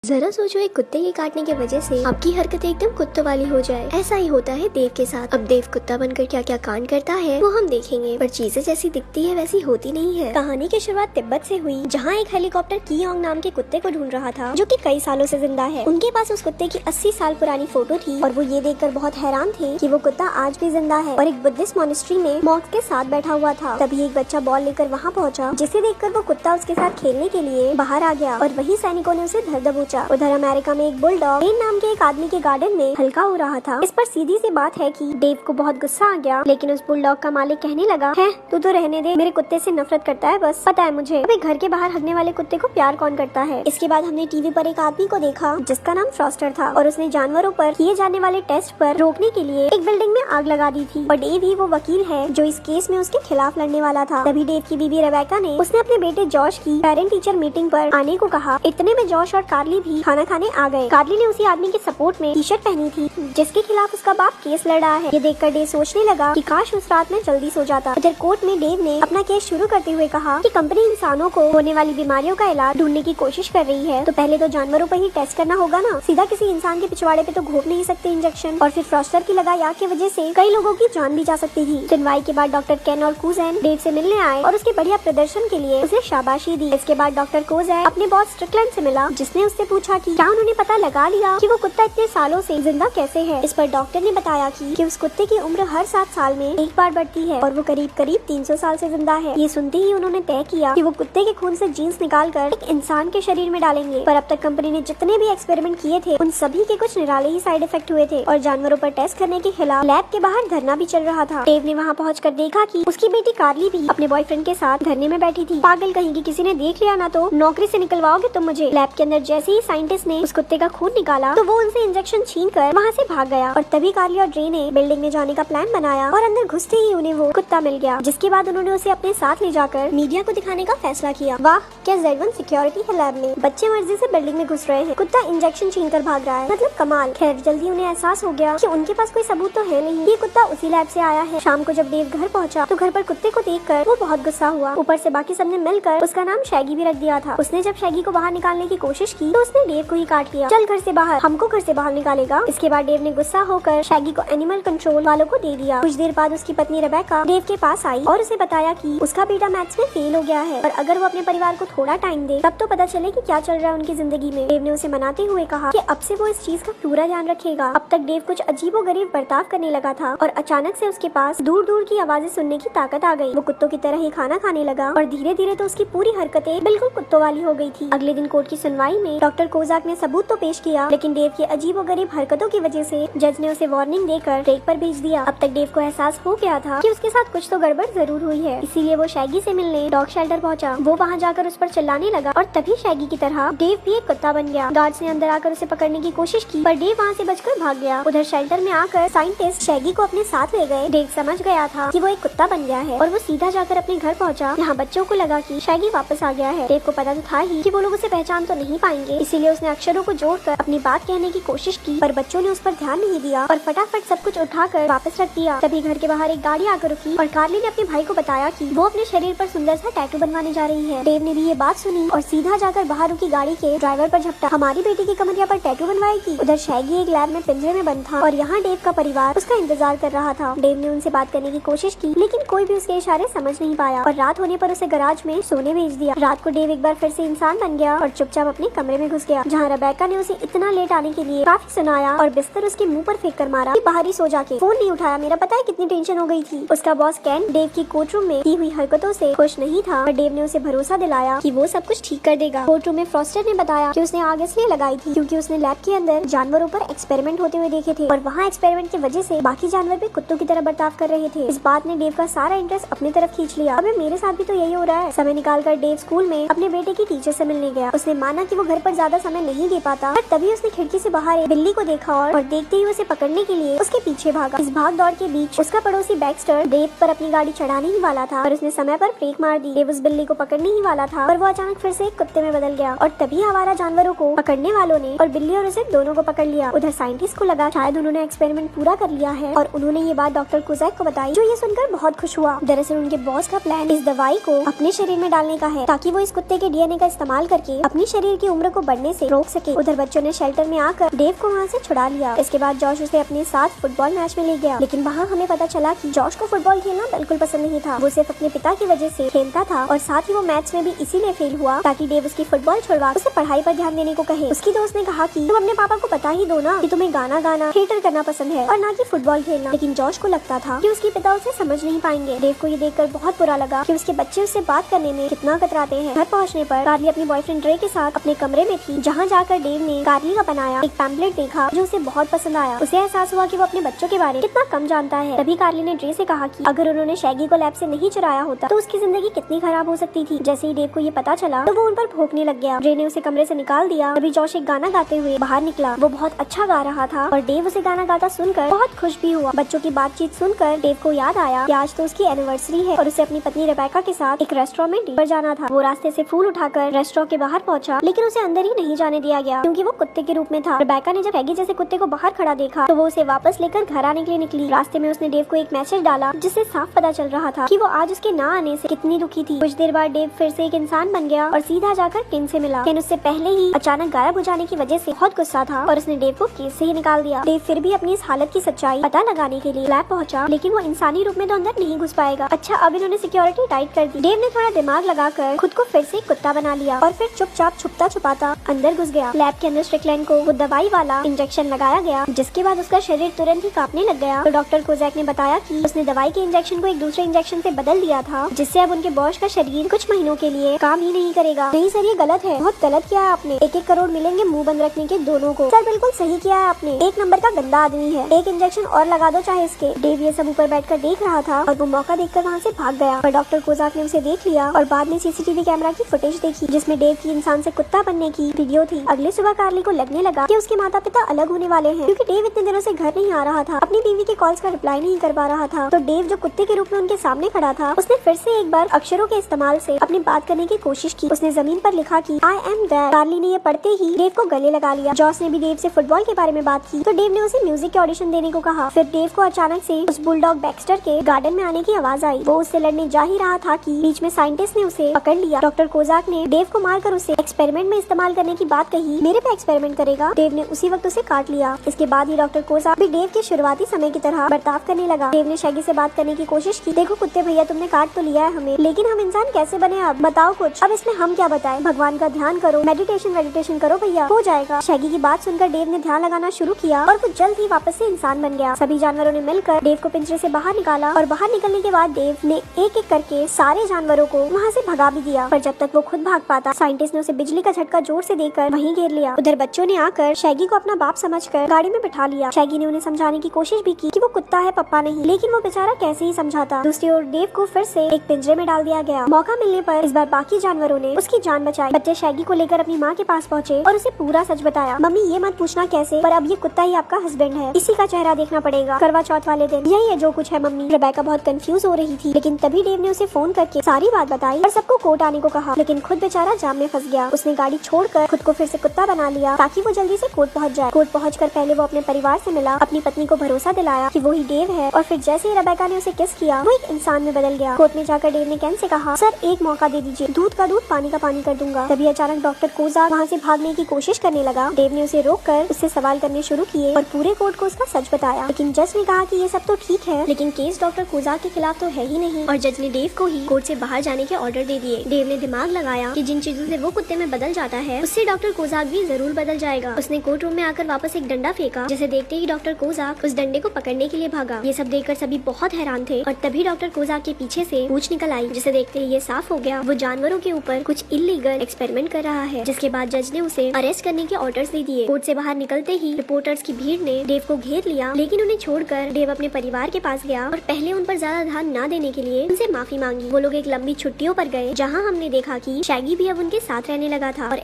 जरा सोचो, एक कुत्ते के काटने की वजह से आपकी हरकतें एकदम कुत्तों वाली हो जाए। ऐसा ही होता है देव के साथ। अब देव कुत्ता बनकर क्या क्या कांड करता है वो हम देखेंगे, पर चीजें जैसी दिखती है वैसी होती नहीं है। कहानी की शुरुआत तिब्बत से हुई, जहाँ एक हेलीकॉप्टर कियोंग नाम के कुत्ते को ढूंढ रहा था, जो कि कई सालों से जिंदा है। उनके पास उस कुत्ते की 80 साल पुरानी फोटो थी और वो ये देखकर बहुत हैरान थे कि वो कुत्ता आज भी जिंदा है और एक बुद्धिस्ट मॉनेस्ट्री में मॉन्क के साथ बैठा हुआ था। तभी एक बच्चा बॉल लेकर वहाँ पहुँचा, जिसे देखकर वो कुत्ता उसके साथ खेलने के लिए बाहर आ गया और वही सैनिकों ने उसे धर दबोचा। उधर अमेरिका में एक बुलडॉग डेन नाम के एक आदमी के गार्डन में हल्का हो रहा था। इस पर सीधी सी बात है कि डेव को बहुत गुस्सा आ गया, लेकिन उस बुलडॉग का मालिक कहने लगा, है तू तो रहने दे, मेरे कुत्ते से नफरत करता है, बस पता है मुझे। अबे घर के बाहर हगने वाले कुत्ते को प्यार कौन करता है। इसके बाद हमने टीवी पर एक आदमी को देखा जिसका नाम फ्रॉस्टर था और उसने जानवरों पर किए जाने वाले टेस्ट पर रोकने के लिए एक बिल्डिंग में आग लगा दी थी। और डेव ही वो वकील है जो इस केस में उसके खिलाफ लड़ने वाला था। तभी डेव की बीबी रेबेका ने उसने अपने बेटे जॉश की पेरेंट टीचर मीटिंग पर आने को कहा। इतने में जॉश और कार्ली भी खाना खाने आ गए। कार्ली ने उसी आदमी के सपोर्ट में टी शर्ट पहनी थी जिसके खिलाफ उसका बाप केस लड़ रहा है। ये देखकर डेव सोचने लगा कि काश उस रात में जल्दी सो जाता। इधर कोर्ट में डेव ने अपना केस शुरू करते हुए कहा कि कंपनी इंसानों को होने वाली बीमारियों का इलाज ढूंढने की कोशिश कर रही है, तो पहले तो जानवरों पर ही टेस्ट करना होगा ना, सीधा किसी इंसान के पिछवाड़े पे तो घोप नहीं सकते इंजेक्शन। और फिर फ्रॉस्टर की लगाई आग की वजह से कई लोगों की जान भी जा सकती थी। सुनवाई के बाद डॉक्टर केन और कुजैन डेव से मिलने आए और उसके बढ़िया प्रदर्शन के लिए उसे शाबाशी दी। इसके बाद डॉक्टर कोजैन अपने बॉस स्ट्रिकलैंड से मिला, जिसने उससे पूछा कि क्या उन्होंने पता लगा लिया कि वो कुत्ता इतने सालों से जिंदा कैसे है। इस पर डॉक्टर ने बताया कि उस कुत्ते की उम्र हर 7 साल में एक बार बढ़ती है और वो करीब 300 साल से जिंदा है। ये सुनते ही उन्होंने तय किया कि वो कुत्ते के खून से जीन्स निकालकर एक इंसान के शरीर में डालेंगे। पर अब तक कंपनी ने जितने भी एक्सपेरिमेंट किए थे उन सभी के कुछ निराले ही साइड इफेक्ट हुए थे और जानवरों पर टेस्ट करने के खिलाफ लैब के बाहर धरना भी चल रहा था। डेव ने वहाँ पहुंचकर देखा कि उसकी बेटी कार्ली भी अपने बॉयफ्रेंड के साथ धरने में बैठी थी। पागल कहीं किसी ने देख लिया ना तो नौकरी से निकलवाओगे तुम मुझे। लैब के अंदर जैसे ही साइंटिस्ट ने उस कुत्ते का खून निकाला तो वो उनसे इंजेक्शन छीन कर वहाँ से भाग गया। और तभी कार्ली और ड्रे ने बिल्डिंग में जाने का प्लान बनाया और अंदर घुसते ही उन्हें वो कुत्ता मिल गया, जिसके बाद उन्होंने उसे अपने साथ ले जाकर मीडिया को दिखाने का फैसला किया। वाह क्या Z1 सिक्योरिटी है लैब में, बच्चे मर्जी से बिल्डिंग में घुस रहे हैं, कुत्ता इंजेक्शन छीन कर भाग रहा है, मतलब कमाल। खैर जल्दी उन्हें एहसास हो गया कि उनके पास कोई सबूत तो है नहीं, ये कुत्ता उसी लैब से आया है। शाम को जब देव घर पहुंचा तो घर पर कुत्ते को देखकर वो बहुत गुस्सा हुआ। ऊपर से बाकी सबने मिलकर उसका नाम शैगी भी रख दिया था। उसने जब शैगी को बाहर निकालने की कोशिश की तो उसने डेव को ही काट लिया। चल घर से बाहर, हमको घर से बाहर निकालेगा। इसके बाद डेव ने गुस्सा होकर शैगी को एनिमल कंट्रोल वालों को दे दिया। कुछ देर बाद उसकी पत्नी रेबेका डेव के पास आई और उसे बताया कि उसका बेटा मैथ्स में फेल हो गया है और अगर वो अपने परिवार को थोड़ा टाइम दे तब तो पता चले कि क्या चल रहा है उनकी जिंदगी में। डेव ने उसे मनाते हुए कहा कि अब से वो इस चीज का पूरा ध्यान रखेगा। अब तक डेव कुछ अजीबोगरीब बर्ताव करने लगा था और अचानक से उसके पास दूर दूर की आवाजें सुनने की ताकत आ गई। वो कुत्तों की तरह ही खाना खाने लगा और धीरे धीरे तो उसकी पूरी हरकतें बिल्कुल कुत्तों वाली हो गई थी। अगले दिन कोर्ट की सुनवाई में डॉक्टर कोजाक ने सबूत तो पेश किया, लेकिन डेव की अजीबोगरीब हरकतों की वजह से जज ने उसे वार्निंग देकर ब्रेक पर भेज दिया। अब तक डेव को एहसास हो गया था कि उसके साथ कुछ तो गड़बड़ जरूर हुई है, इसीलिए वो शैगी से मिलने डॉग शेल्टर पहुंचा। वो वहां जाकर उस पर चिल्लाने लगा और तभी शैगी की तरह डेव भी एक कुत्ता बन गया। गार्ड्स ने अंदर आकर उसे पकड़ने की कोशिश की पर डेव वहां से बचकर भाग गया। उधर शेल्टर में आकर साइंटिस्ट शैगी को अपने साथ ले गए। डेव समझ गया था कि वो एक कुत्ता बन गया है और वो सीधा जाकर अपने घर पहुंचा। यहाँ बच्चों को लगा कि शैगी वापस आ गया है। डेव को पता तो था ही कि वो लोग उसे पहचान तो नहीं पाएंगे, इसीलिए उसने अक्षरों को जोड़कर अपनी बात कहने की कोशिश की, पर बच्चों ने उस पर ध्यान नहीं दिया और फटाफट सब कुछ उठाकर वापस रख दिया। तभी घर के बाहर एक गाड़ी आकर रुकी और कार्ली ने अपने भाई को बताया कि वो अपने शरीर पर सुंदर सा टैटू बनवाने जा रही है। डेव ने भी ये बात सुनी और सीधा जाकर बाहर रुकी गाड़ी के ड्राइवर पर झपटा। हमारी बेटी की कमरिया पर टैटू बनवाएगी। उधर शैगी एक लैब में पिंजरे में बंद था और यहाँ डेव का परिवार उसका इंतजार कर रहा था। डेव ने उनसे बात करने की कोशिश की, लेकिन कोई भी उसके इशारे समझ नहीं पाया और रात होने पर उसे गराज में सोने भेज दिया। रात को डेव एक बार फिर से इंसान बन गया और चुपचाप अपने कमरे में घुस गया, जहाँ रेबेका ने उसे इतना लेट आने के लिए काफी सुनाया और बिस्तर उसके मुंह पर फेंक कर मारा कि बाहर ही सो जाके। फोन नहीं उठाया, मेरा पता है कितनी टेंशन हो गई थी। उसका बॉस कैन डेव की कोर्ट रूम में की हुई हरकतों से खुश नहीं था और डेव ने उसे भरोसा दिलाया कि वो सब कुछ ठीक कर देगा। कोर्ट रूम में फ्रॉस्टर ने बताया कि उसने आग इसलिए लगाई थी क्योंकि उसने लैब के अंदर जानवरों पर एक्सपेरिमेंट होते हुए देखे थे और वहाँ एक्सपेरिमेंट की वजह से बाकी जानवर भी कुत्तों की तरह बर्ताव कर रहे थे। इस बात ने डेव का सारा इंटरेस्ट अपनी तरफ खींच लिया। अबे मेरे साथ भी तो यही हो रहा है। समय निकालकर डेव स्कूल में अपने बेटे की टीचर से मिलने गया। उसने माना कि वो घर पर ज्यादा समय नहीं दे पाता, पर तभी उसने खिड़की से बाहर एक बिल्ली को देखा और देखते ही उसे पकड़ने के लिए उसके पीछे भागा। इस भाग दौड़ के बीच उसका पड़ोसी बैक्स्टर डेव पर अपनी गाड़ी चढ़ाने ही वाला था और उसने समय पर ब्रेक मार दी। डेव उस बिल्ली को पकड़ने ही वाला था और वो अचानक फिर से एक कुत्ते में बदल गया और तभी आवारा जानवरों को पकड़ने वालों ने और बिल्ली और उसे दोनों को पकड़ लिया। उधर साइंटिस्ट को लगा शायद उन्होंने एक्सपेरिमेंट पूरा कर लिया है और उन्होंने ये बात डॉक्टर कोजैक को बताई, जो ये सुनकर बहुत खुश हुआ। दरअसल उनके बॉस का प्लान इस दवाई को अपने शरीर में डालने का है ताकि वो इस कुत्ते के DNA का इस्तेमाल करके अपनी शरीर की उम्र को पढ़ने से रोक सके। उधर बच्चों ने शेल्टर में आकर देव को वहाँ से छुड़ा लिया। इसके बाद जॉश उसे अपने साथ फुटबॉल मैच में ले गया, लेकिन वहाँ हमें पता चला कि जॉश को फुटबॉल खेलना बिल्कुल पसंद नहीं था। वो सिर्फ अपने पिता की वजह से खेलता था और साथ ही वो मैच में भी इसीलिए फेल हुआ ताकि देव उसकी फुटबॉल छुड़वा उसे पढ़ाई पर ध्यान देने को कहे। उसकी दोस्त ने कहा कि तुम अपने पापा को बता ही दो ना कि तुम्हें गाना गाना थिएटर करना पसंद है और ना कि फुटबॉल खेलना। लेकिन जॉश को लगता था कि उसके पिता उसे समझ नहीं पाएंगे। देव को ये देखकर बहुत बुरा लगा कि उसके बच्चे उससे बात करने में कितना कतराते हैं। घर पहुँचने पर कार्ली अपनी बॉयफ्रेंड रे के साथ अपने कमरे में थी, जहाँ जाकर देव ने कार्ली का बनाया एक पैम्पलेट देखा जो उसे बहुत पसंद आया। उसे एहसास हुआ कि वो अपने बच्चों के बारे में कितना कम जानता है। तभी कार्ली ने रे से कहा कि अगर उन्होंने शैगी को लैब से नहीं चुराया होता तो उसकी जिंदगी कितनी खराब हो सकती थी। जैसे ही देव को ये पता चला तो वो उन पर भौंकने लग गया। रे ने उसे कमरे से निकाल दिया। तभी जॉश एक गाना गाते हुए बाहर निकला। वो बहुत अच्छा गा रहा था और देव उसे गाना गाता सुनकर बहुत खुश भी हुआ। बच्चों की बातचीत सुनकर देव को याद आया कि आज तो उसकी एनिवर्सरी है और उसे अपनी पत्नी रेबेका के साथ एक रेस्टोरेंट में डिनर जाना था। वो रास्ते से फूल उठाकर रेस्टोरेंट के बाहर पहुंचा, लेकिन उसे अंदर ही नहीं जाने दिया गया क्योंकि वो कुत्ते के रूप में था। रेबेका ने जब शैगी जैसे कुत्ते को बाहर खड़ा देखा तो वो उसे वापस लेकर घर आने के लिए निकली। रास्ते में उसने देव को एक मैसेज डाला जिससे साफ पता चल रहा था कि वो आज उसके ना आने से कितनी दुखी थी। कुछ देर बाद देव फिर से एक इंसान बन गया और सीधा जाकर किन से मिला। किन उससे पहले ही अचानक गायब हो जाने की वजह से बहुत गुस्सा था और उसने देव को केस से ही निकाल दिया। देव फिर भी अपनी इस हालत की सच्चाई पता लगाने के लिए लैब पहुंचा, लेकिन वो इंसानी रूप में तो अंदर नहीं घुस पाएगा। अच्छा, अब इन्होंने सिक्योरिटी टाइट कर दी। देव ने थोड़ा दिमाग लगाकर खुद को फिर से कुत्ता बना लिया और फिर चुपचाप छुपता छुपाता अंदर घुस गया। लैब के अंदर स्ट्रिकलैंड को वो दवाई वाला इंजेक्शन लगाया गया, जिसके बाद उसका शरीर तुरंत ही कांपने लग गया। तो डॉक्टर कोजैक ने बताया कि उसने दवाई के इंजेक्शन को एक दूसरे इंजेक्शन से बदल दिया था, जिससे अब उनके बॉस का शरीर कुछ महीनों के लिए काम ही नहीं करेगा। नहीं सर, ये गलत है, बहुत गलत किया है आपने। 1-1 करोड़ मिलेंगे मुंह बंद रखने के दोनों को। सर बिल्कुल सही किया है आपने, एक नंबर का गंदा आदमी है, एक इंजेक्शन और लगा दो चाहे इसके। डेव ये सब ऊपर बैठकर देख रहा था और वो मौका देखकर वहाँ से भाग गया। पर डॉक्टर कोजाक ने उसे देख लिया और बाद में सीसीटीवी कैमरा की फुटेज देखी जिसमें डेव की इंसान से कुत्ता बनने की वीडियो थी। अगले सुबह कार्ली को लगने लगा कि उसके माता पिता अलग होने वाले हैं क्योंकि डेव इतने दिनों से घर नहीं आ रहा था, अपनी बीवी के कॉल्स का रिप्लाई नहीं कर पा रहा था। तो डेव जो कुत्ते के रूप में उनके सामने खड़ा था, उसने फिर से एक बार अक्षरों के इस्तेमाल से अपनी बात करने की कोशिश की। उसने जमीन पर लिखा कि आई एम देयर। कार्ली ने ये पढ़ते ही डेव को गले लगा लिया। जॉस ने भी डेव से फुटबॉल के बारे में बात की तो डेव ने उसे म्यूजिक के ऑडिशन देने को कहा। फिर डेव को अचानक से उस बुलडॉग बैक्स्टर के गार्डन में आने की आवाज आई। वो उससे लड़ने जा ही रहा था कि बीच में साइंटिस्ट ने उसे पकड़ लिया। डॉक्टर कोजाक ने डेव को मारकर उसे एक्सपेरिमेंट में इस्तेमाल करने की बात कही। मेरे पे एक्सपेरिमेंट करेगा? डेव ने उसी वक्त उसे काट लिया। इसके बाद ही डॉक्टर कोजाक भी डेव के शुरुआती समय की तरह बर्ताव करने लगा। डेव ने शैगी से बात करने की कोशिश की। देखो कुत्ते भैया, तुमने काट तो लिया है हमें, लेकिन हम इंसान कैसे बने अब बताओ कुछ। अब इसमें हम क्या बताएं? भगवान का ध्यान करो, मेडिटेशन करो भैया, हो जाएगा। शैगी की बात सुनकर डेव ने ध्यान लगाना शुरू किया और वो जल्द ही वापस से इंसान बन गया। सभी जानवरों ने मिलकर डेव को पिंजरे से बाहर निकाला और बाहर निकलने के बाद डेव ने एक एक करके सारे जानवरों को वहाँ से भगा भी दिया। पर जब तक वो खुद भाग पाता, साइंटिस्ट ने उसे बिजली का झटका जोर से देकर वहीं घेर लिया। उधर बच्चों ने आकर शैगी को अपना बाप समझकर गाड़ी में बिठा लिया। शैगी ने उन्हें समझाने की कोशिश भी की कि वो कुत्ता है, पप्पा नहीं, लेकिन वो बेचारा कैसे ही समझाता। दूसरी ओर डेव को फिर से एक पिंजरे में डाल दिया गया। मौका मिलने पर इस बार बाकी जानवरों ने उसकी जान बचाई। बच्चे शैगी को लेकर अपनी माँ के पास पहुँचे और उसे पूरा सच बताया। मम्मी ये मत पूछना कैसे, पर अब ये कुत्ता ही आपका हस्बैंड है, इसी का चेहरा देखना पड़ेगा करवा चौथ वाले दिन। यही है जो कुछ है मम्मी। रेबेका बहुत कंफ्यूज हो रही थी, लेकिन तभी डेव ने उसे फोन करके सारी बात बताई और सबको कोर्ट आने को कहा, लेकिन खुद बेचारा जाम में फंस गया। उसने गाड़ी छोड़कर खुद को फिर से कुत्ता बना लिया ताकि वो जल्दी से कोर्ट पहुंच जाए। कोर्ट पहुंचकर पहले वो अपने परिवार से मिला, अपनी पत्नी को भरोसा दिलाया कि वो ही डेव है, और फिर जैसे ही रेबेका ने उसे किस किया वो एक इंसान में बदल गया। कोर्ट में जाकर डेव ने केन से कहा, सर एक मौका दे दीजिए, दूध का दूध पानी का पानी कर दूंगा। तभी अचानक डॉक्टर कोजाक वहाँ से भागने की कोशिश करने लगा। डेव ने उसे रोककर उससे सवाल करने शुरू किए और पूरे कोर्ट को उसका सच बताया। लेकिन जज ने कहा कि ये सब तो ठीक है, लेकिन केस डॉक्टर कोजाक के खिलाफ तो है ही नहीं, और जज ने डेव को ही कोर्ट से बाहर जाने के ऑर्डर दे दिए। डेव ने दिमाग लगाया कि जिन चीजों से वो कुत्ते में बदल जाता है उससे डॉक्टर कोजाक भी जरूर बदल जाएगा। उसने कोर्ट रूम में आकर वापस एक डंडा फेंका, जिसे देखते ही डॉक्टर कोजाक उस डंडे को पकड़ने के लिए भागा। ये सब देखकर सभी बहुत हैरान थे और तभी डॉक्टर कोजाक के पीछे से पूंछ निकल आई, जिसे देखते ही ये साफ हो गया वो जानवरों के ऊपर कुछ इल्लीगल एक्सपेरिमेंट कर रहा है। जिसके बाद जज ने उसे अरेस्ट करने के ऑर्डर्स दे दिए। कोर्ट से बाहर निकलते ही रिपोर्टर्स की भीड़ ने डेव को घेर लिया, लेकिन उन्हें छोड़कर डेव अपने परिवार के पास गया और पहले उन पर ज्यादा ध्यान न देने के लिए उनसे माफी मांगी। वो लोग एक लंबी छुट्टियों पर गए, जहाँ हमने देखा कि शैगी भी अब उनके साथ रहने लगा था और